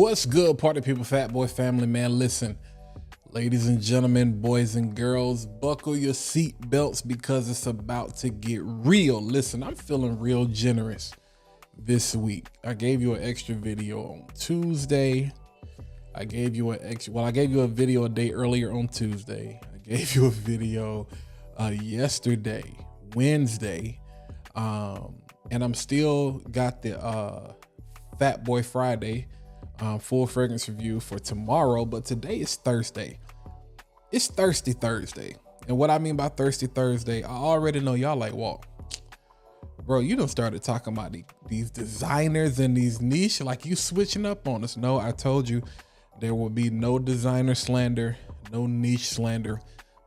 What's good, party people, fat boy family, man? Listen, ladies and gentlemen, boys and girls, buckle your seat belts because it's about to get real. Listen, I'm feeling real generous this week. I gave you an extra video on Tuesday. I gave you a video a day earlier on Tuesday. I gave you a video yesterday, Wednesday, and I'm still got the Fat Boy Friday full fragrance review for tomorrow, but today is Thursday. It's Thirsty Thursday. And what I mean by Thirsty Thursday, I already know y'all like, well, bro, you done started talking about these designers and these niche, like you switching up on us. No, I told you there will be no designer slander, no niche slander,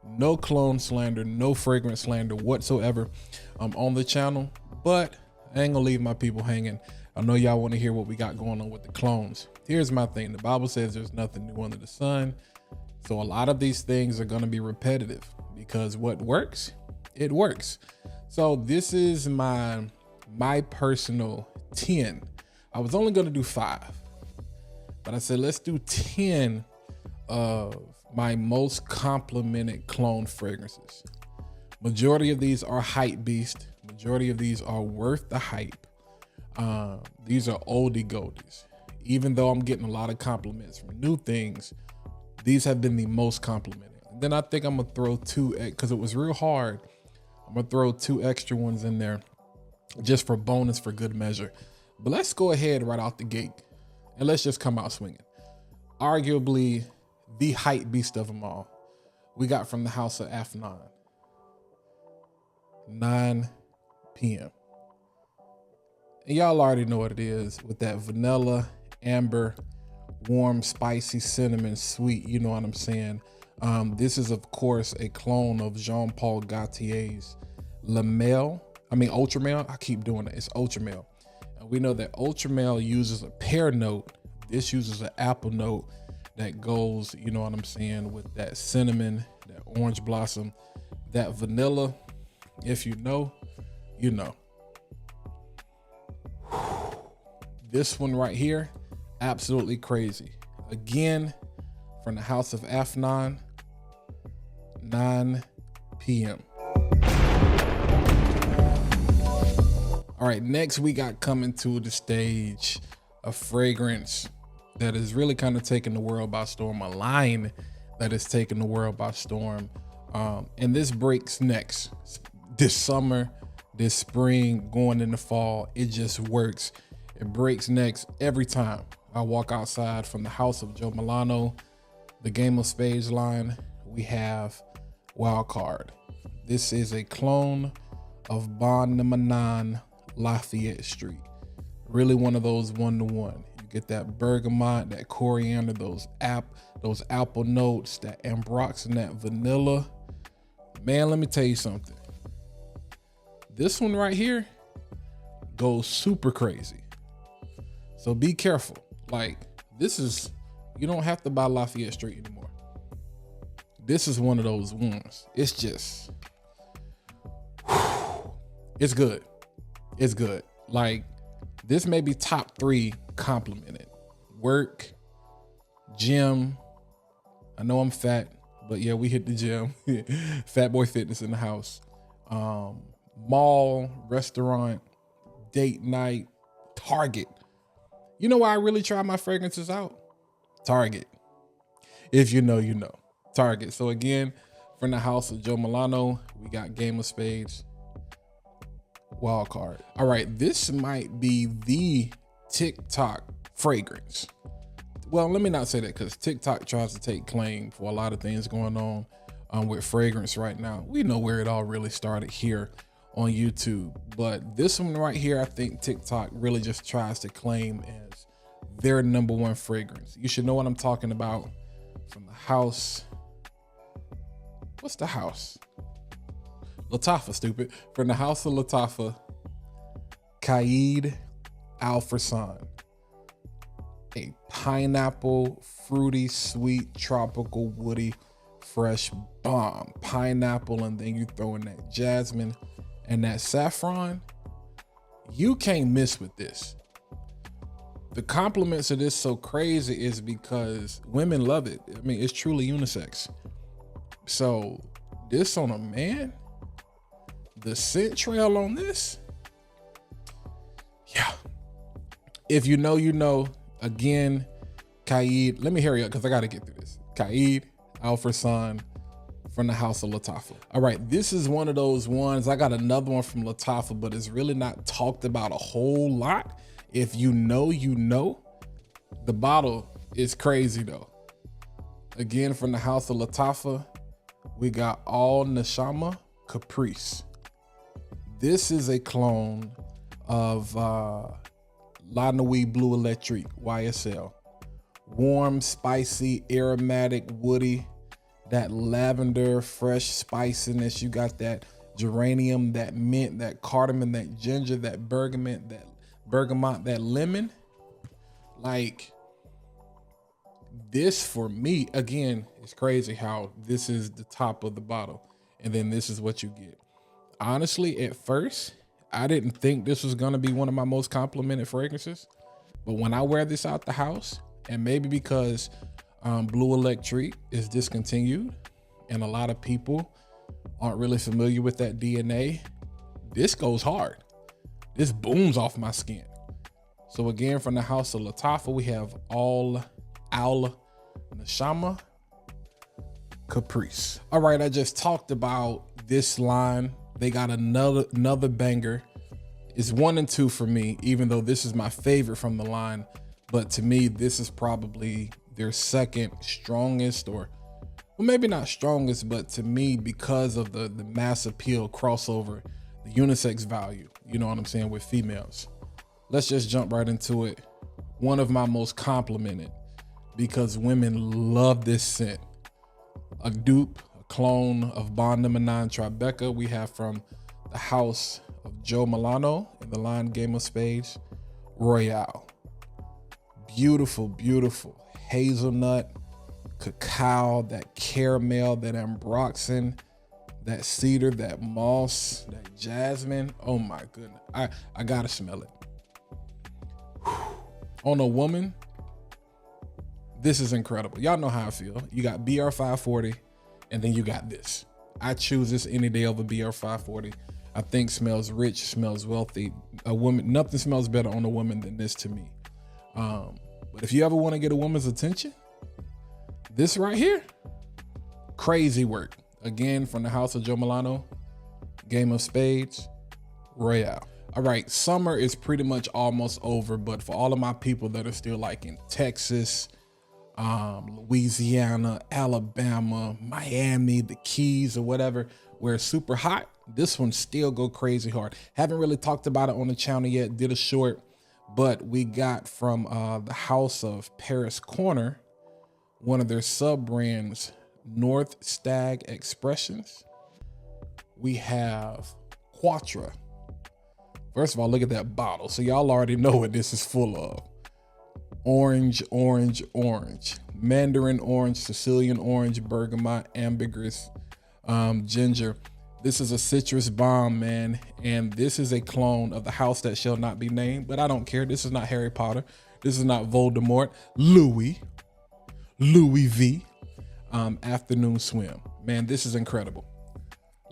no clone slander, no fragrance slander whatsoever on the channel. But I ain't gonna leave my people hanging. I know y'all want to hear what we got going on with the clones. Here's my thing. The Bible says there's nothing new under the sun. So a lot of these things are going to be repetitive because what works, it works. So this is my personal 10. I was only going to do 5, but I said, let's do 10 of my most complimented clone fragrances. Majority of these are hype beast. Majority of these are worth the hype. These are oldie goldies. Even though I'm getting a lot of compliments from new things, these have been the most complimented. And then I think I'm gonna throw two, because it was real hard, I'm gonna throw 2 extra ones in there just for bonus, for good measure. But let's go ahead right out the gate and let's just come out swinging. Arguably the hype beast of them all, we got from the house of Afnan, 9 p.m. And y'all already know what it is with that vanilla, amber, warm, spicy, cinnamon, sweet. You know what I'm saying? This is, of course, a clone of Jean-Paul Gaultier's Ultra Male. I keep doing it. It's Ultra Male. And we know that Ultra Male uses a pear note. This uses an apple note that goes, you know what I'm saying, with that cinnamon, that orange blossom, that vanilla. If you know, you know. This one right here, absolutely crazy. Again, from the house of Afnan, 9 p.m. All right, next we got coming to the stage a fragrance that is really kind of taking the world by storm, a line that is taking the world by storm. And this breaks necks this summer, this spring, going into fall. It just works. It breaks necks every time I walk outside. From the house of Joe Milano, the Game of Spades line, we have Wildcard. This is a clone of Bond No. 9 Lafayette Street. Really one of those 1-to-1. You get that bergamot, that coriander, those apple notes, that ambrox and that vanilla. Man, let me tell you something. This one right here goes super crazy. So be careful. Like, this is, you don't have to buy Lafayette Street anymore. This is one of those ones. It's just, it's good. It's good. Like, this may be top 3 complimented. Work, gym. I know I'm fat, but yeah, we hit the gym. Fat boy fitness in the house. Mall, restaurant, date night, Target. You know why I really try my fragrances out? Target. If you know, you know. Target. So again, from the house of Joe Milano, we got Game of Spades, Wildcard. All right, this might be the TikTok fragrance. Well, let me not say that, because TikTok tries to take claim for a lot of things going on with fragrance right now. We know where it all really started here on YouTube, but this one right here, I think TikTok really just tries to claim as their #1 fragrance. You should know what I'm talking about. From the house, what's the house? Lattafa, stupid. From the house of Lattafa, Qaed Fursan. A pineapple, fruity, sweet, tropical, woody, fresh bomb. Pineapple, and then you throw in that jasmine and that saffron. You can't miss with this. The compliments of this so crazy is because women love it. I mean, it's truly unisex. So this on a man, the scent trail on this, yeah. If you know, you know. Again, Qaed, let me hurry up because I got to get through this. Qaed, Fursan from the house of Lattafa. All right, this is one of those ones. I got another one from Lattafa, but it's really not talked about a whole lot. If you know, you know. The bottle is crazy though. Again, from the house of Lattafa, we got all Nashama Caprice. This is a clone of La Nuit Blue Electric YSL. Warm, spicy, aromatic, woody, that lavender, fresh spiciness. You got that geranium, that mint, that cardamom, that ginger, that bergamot, that lemon. Like this for me, again, it's crazy how this is the top of the bottle and then this is what you get. Honestly, at first, I didn't think this was gonna be one of my most complimented fragrances, but when I wear this out the house, and maybe because Blue Electric is discontinued and a lot of people aren't really familiar with that DNA, this goes hard. This booms off my skin. So again, from the house of Lattafa, we have all Nashama Caprice. All right, I just talked about this line. They got another banger. It's 1 and 2 for me, even though this is my favorite from the line. But to me, this is probably their second strongest, or well, maybe not strongest, but to me, because of the mass appeal crossover, the unisex value, you know what I'm saying, with females. Let's just jump right into it. One of my most complimented, because women love this scent. A dupe, a clone of Bond No. 9 Tribeca. We have from the house of Joe Milano in the line Game of Spades, Royale. Beautiful, beautiful hazelnut, cacao, that caramel, that ambroxan, that cedar, that moss, that jasmine. Oh my goodness, I gotta smell it. On a woman, this is incredible. Y'all know how I feel. You got BR 540 and then you got this. I choose this any day over BR 540. I think smells rich, smells wealthy. A woman, nothing smells better on a woman than this to me. But if you ever want to get a woman's attention, this right here, crazy work. Again, from the house of Joe Milano, Game of Spades, Royale. All right, summer is pretty much almost over, but for all of my people that are still like in Texas, Louisiana, Alabama, Miami, the Keys or whatever, where it's super hot, this one still go crazy hard. Haven't really talked about it on the channel yet, did a short, but we got from the house of Paris Corner, one of their sub brands, North Stag Expressions. We have Quatre. First of all, look at that bottle. So y'all already know what this is full of. Orange, orange, orange. Mandarin orange, Sicilian orange, bergamot, ambergris, ginger. This is a citrus bomb, man. And this is a clone of the house that shall not be named, but I don't care. This is not Harry Potter. This is not Voldemort. Louis V, Afternoon Swim. Man, this is incredible.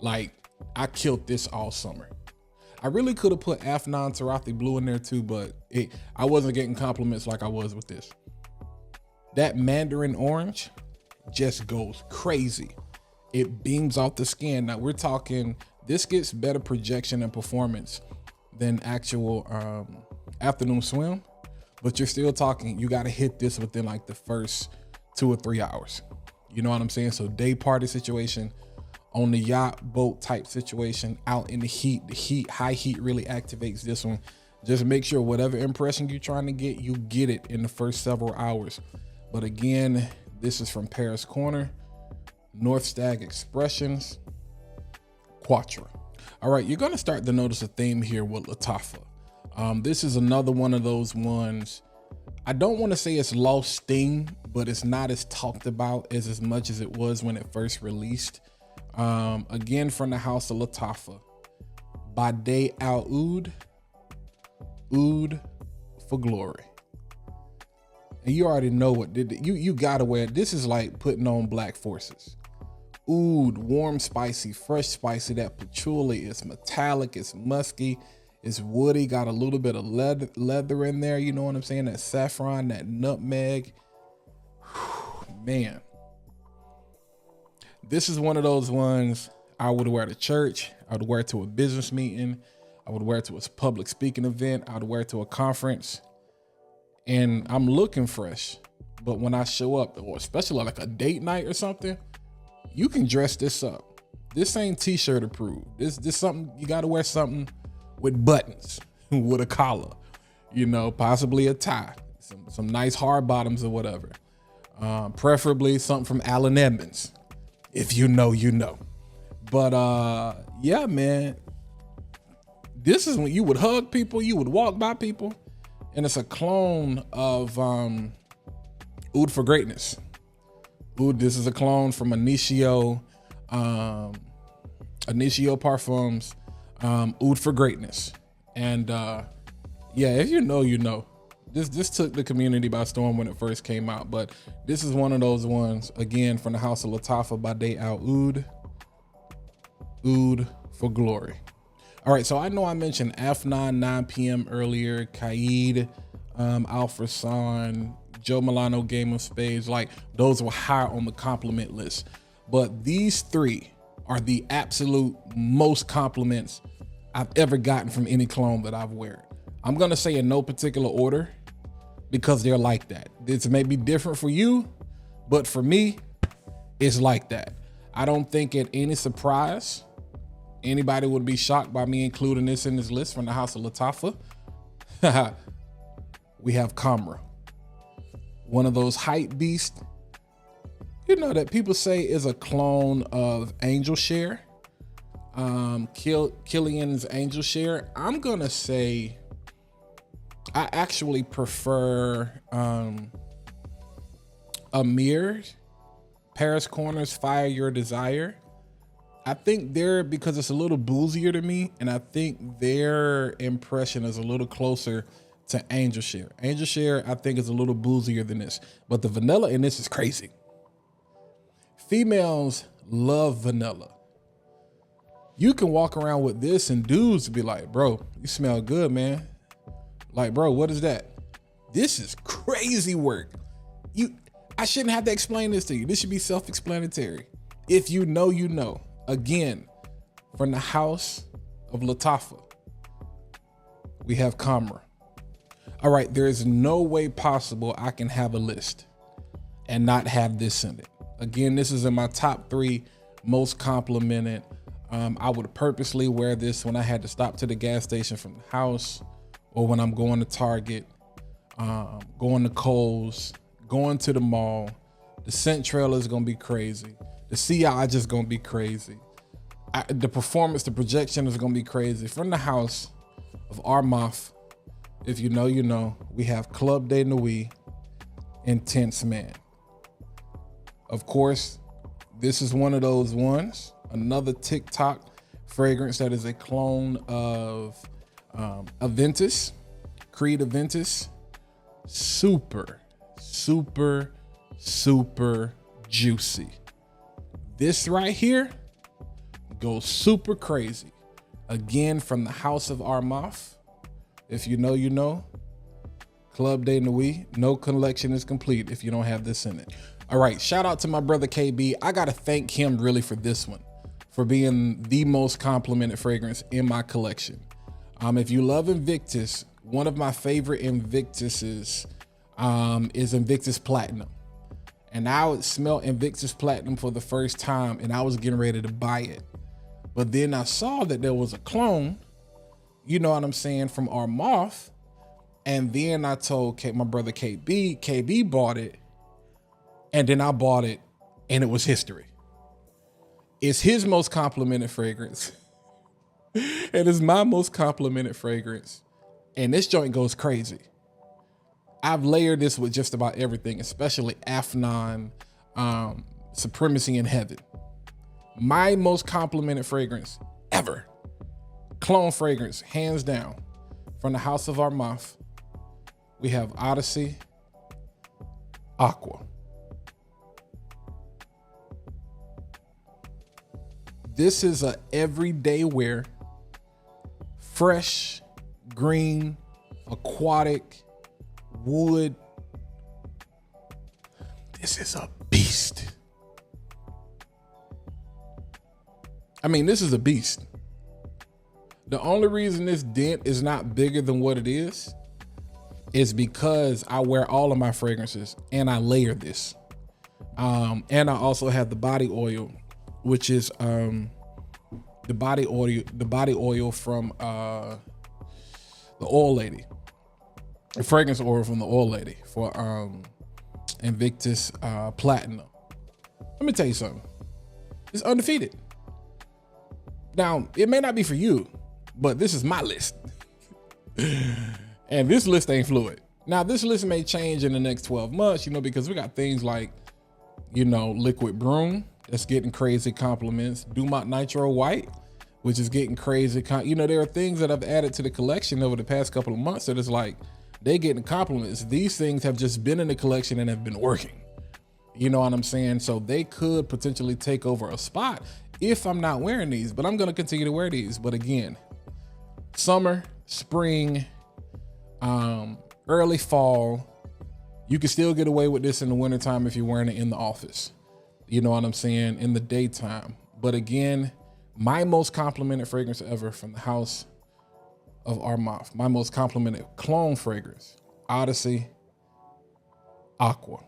Like, I killed this all summer. I really could have put Afnan Tarathi Blue in there too, but I wasn't getting compliments like I was with this. That Mandarin orange just goes crazy. It beams off the skin. Now we're talking, this gets better projection and performance than actual Afternoon Swim, but you're still talking, you got to hit this within like the first 2 or 3 hours. You know what I'm saying? So day party situation, on the yacht boat type situation, out in the heat, high heat really activates this one. Just make sure whatever impression you're trying to get, you get it in the first several hours. But again, this is from Paris Corner, North Stag Expressions, Quatre. All right, you're gonna start to notice a theme here with Lattafa. This is another one of those ones, I don't want to say it's lost steam, but it's not as talked about as much as it was when it first released. Again, from the house of Lattafa, Badee Oud for Glory. And you already know what you gotta wear. This is like putting on black forces. Oud, warm, spicy, fresh, spicy. That patchouli is metallic, it's musky, it's woody, got a little bit of leather in there. You know what I'm saying? That saffron, that nutmeg. Man, this is one of those ones I would wear to church. I would wear it to a business meeting. I would wear it to a public speaking event. I would wear it to a conference. And I'm looking fresh. But when I show up, or especially like a date night or something, you can dress this up. This ain't t-shirt approved. This something, you gotta wear something with buttons, with a collar, you know, possibly a tie, some nice hard bottoms or whatever. Preferably something from Allen Edmonds. If you know, you know. But yeah, man, this is when you would hug people, you would walk by people, and it's a clone of Oud for Greatness. Oud, this is a clone from Initio Parfums, Oud for Greatness. And yeah, if you know, you know. This took the community by storm when it first came out, but this is one of those ones, again, from the house of Lattafa, Badee Al Oud for Glory. All right, so I know I mentioned Afnan 9 p.m. earlier, Qaed, Al Fursan, Joe Milano, Game of Spades, like those were high on the compliment list. But these three are the absolute most compliments I've ever gotten from any clone that I've worn. I'm gonna say in no particular order because they're like that. This may be different for you, but for me, it's like that. I don't think at any surprise, anybody would be shocked by me including this in this list from the house of Lattafa. We have Khamrah, one of those hype beasts, you know, that people say is a clone of Angel Share, Killian's Angel Share. I'm gonna say I actually prefer Amir, Paris Corner's Fire Your Desire. I think they're, because it's a little boozier to me, and I think their impression is a little closer to Angel Share. Angel Share, I think, is a little boozier than this, but the vanilla in this is crazy. Females love vanilla. You can walk around with this and dudes be like, bro, you smell good, man. Like, bro, what is that? This is crazy work. I shouldn't have to explain this to you. This should be self-explanatory. If you know, you know. Again, from the house of Lattafa, we have Khamrah. All right, there is no way possible I can have a list and not have this in it. Again, this is in my top 3 most complimented. I would purposely wear this when I had to stop to the gas station from the house, or when I'm going to Target, going to Kohl's, going to the mall. The scent trailer is gonna be crazy. The CI just gonna be crazy. The performance, the projection is gonna be crazy. From the house of Armaf, if you know, you know, we have Club de Nuit, Intense Man. Of course, this is one of those ones, another TikTok fragrance that is a clone of Aventus, Creed Aventus. Super, super, super juicy. This right here goes super crazy. Again, from the house of Armaf. If you know, you know. Club de Nuit. No collection is complete if you don't have this in it. All right, shout out to my brother KB. I gotta thank him really for this one, for being the most complimented fragrance in my collection. If you love Invictus, one of my favorite Invictuses is Invictus Platinum. And I would smell Invictus Platinum for the first time, and I was getting ready to buy it. But then I saw that there was a clone, you know what I'm saying, from Armaf. And then I told my brother KB bought it. And then I bought it, and it was history. It's his most complimented fragrance. And it's my most complimented fragrance. And this joint goes crazy. I've layered this with just about everything, especially Afnan, Supremacy in Heaven. My most complimented fragrance ever. Clone fragrance, hands down. From the house of Armaf, we have Odyssey, Aqua. This is a everyday wear, fresh, green, aquatic, wood. This is a beast. I mean, this is a beast. The only reason this dent is not bigger than what it is because I wear all of my fragrances and I layer this. And I also have the body oil, which is the body oil from the oil lady, the fragrance oil from the oil lady for Invictus Platinum. Let me tell you something. It's undefeated. Now, it may not be for you, but this is my list. And this list ain't fluid. Now, this list may change in the next 12 months, because we got things like, Liquid Broom, that's getting crazy compliments. Dumont Nitro White, which is getting crazy. There are things that I've added to the collection over the past couple of months that is like, they getting compliments. These things have just been in the collection and have been working. You know what I'm saying? So they could potentially take over a spot if I'm not wearing these, but I'm going to continue to wear these. But again, summer, spring, early fall, you can still get away with this in the wintertime if you're wearing it in the office. You know what I'm saying? In the daytime. But again, my most complimented fragrance ever from the house of Armaf. My most complimented clone fragrance, Odyssey, Aqua.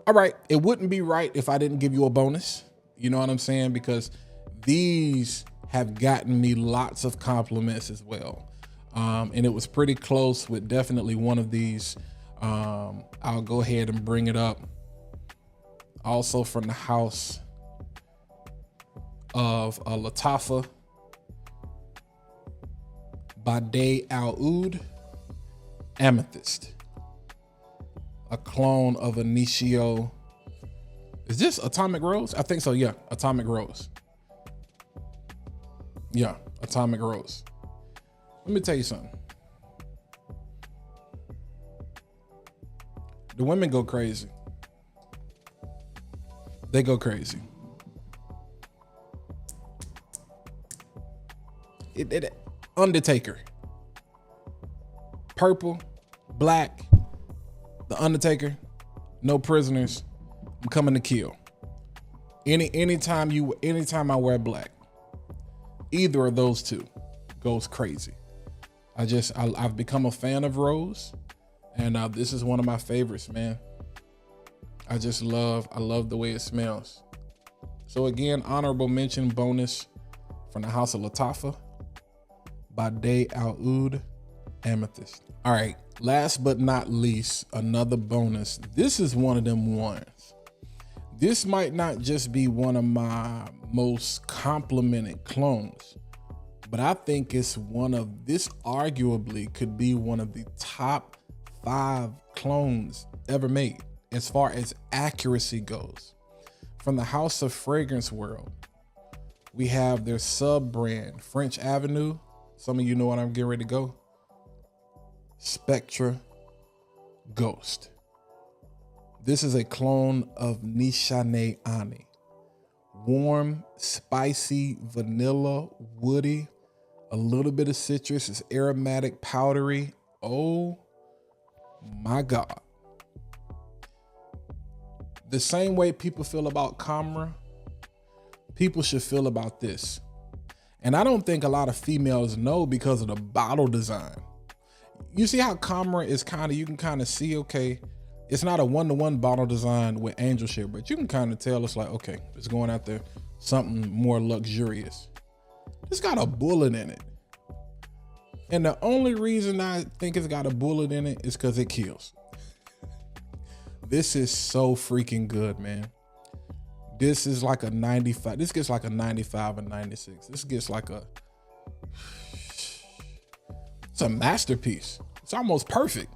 All right, it wouldn't be right if I didn't give you a bonus. You know what I'm saying? Because these have gotten me lots of compliments as well. And it was pretty close with definitely one of these. I'll go ahead and bring it up. Also from the house of Lattafa, Badee Al-Oud, Amethyst. A clone of Initio. Is this Atomic Rose? I think so, yeah. Atomic Rose. Yeah, Atomic Rose. Let me tell you something. The women go crazy. They go crazy. Undertaker. Purple, black, The Undertaker, No Prisoners, I'm coming to kill. Anytime I wear black, either of those two goes crazy. I've become a fan of Rose, and this is one of my favorites, man. I love the way it smells. So again, honorable mention bonus from the house of Lattafa, Badee Al-Oud, Amethyst. All right, last but not least, another bonus. This is one of them ones. This might not just be one of my most complimented clones, but I think this arguably could be one of the top 5 clones ever made as far as accuracy goes. From the house of Fragrance World, we have their sub brand, French Avenue. Some of you know what I'm getting ready to go. Spectre Ghost. This is a clone of Nishane Ani. Warm, spicy, vanilla, woody, a little bit of citrus. It's aromatic, powdery. Oh my God. The same way people feel about Khamrah, people should feel about this. And I don't think a lot of females know because of the bottle design. You see how Khamrah is you can kind of see, okay, it's not a one-to-one bottle design with angel shit, but you can kind of tell it's like, okay, it's going after something more luxurious. It's got a bullet in it. And the only reason I think it's got a bullet in it is because it kills. This is so freaking good, man. This is like a 95. This gets like a 95 or 96. This gets like it's a masterpiece. It's almost perfect.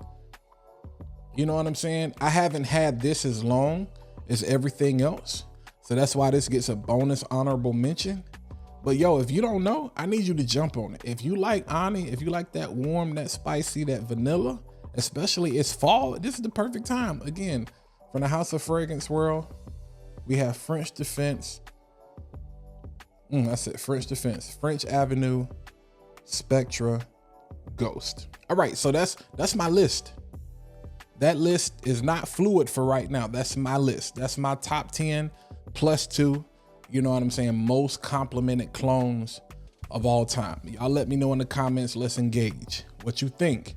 You know what I'm saying? I haven't had this as long as everything else. So that's why this gets a bonus honorable mention. But yo, if you don't know, I need you to jump on it. If you like Ani, if you like that warm, that spicy, that vanilla, especially it's fall. This is the perfect time. Again, from the House of Fragrance world, we have French Defense. I said French Defense, French Avenue, Spectre, Ghost. All right, so that's my list. That list is not fluid for right now. That's my list. That's my top 10 plus 2. You know what I'm saying? Most complimented clones of all time. Y'all let me know in the comments. Let's engage. What you think?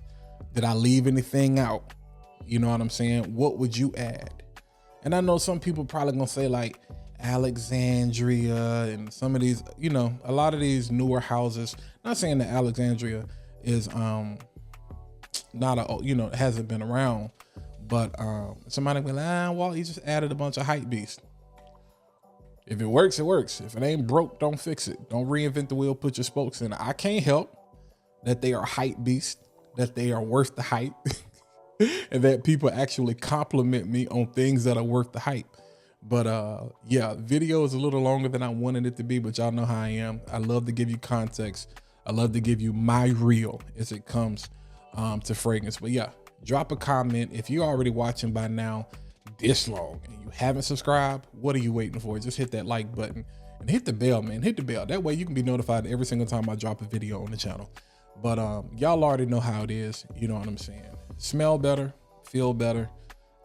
Did I leave anything out? You know what I'm saying? What would you add? And I know some people probably gonna say like Alexandria and some of these, you know, a lot of these newer houses. Not saying that Alexandria is not a, you know, hasn't been around, but somebody will be like, Walt, you just added a bunch of hype beasts. If it works, it works. If it ain't broke, don't fix it. Don't reinvent the wheel, put your spokes in it. I can't help that they are hype beasts, that they are worth the hype, and that people actually compliment me on things that are worth the hype. But yeah, video is a little longer than I wanted it to be, but y'all know how I am. I love to give you context. I love to give you my reel as it comes to fragrance. But yeah, drop a comment. If you're already watching by now this long and you haven't subscribed, what are you waiting for? Just hit that like button and hit the bell, man. Hit the bell. That way you can be notified every single time I drop a video on the channel. But y'all already know how it is. You know what I'm saying? Smell better, feel better,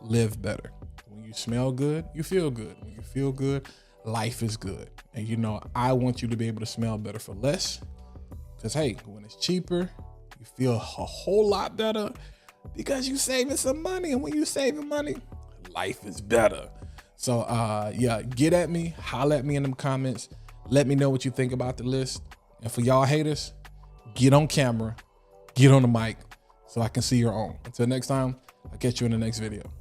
live better. When you smell good, you feel good. When you feel good, life is good. And you know, I want you to be able to smell better for less. Because hey, when it's cheaper, you feel a whole lot better because you saving some money. And when you saving money, life is better. So yeah, get at me, holla at me in them comments. Let me know what you think about the list. And for y'all haters, get on camera, get on the mic so I can see your own. Until next time, I'll catch you in the next video.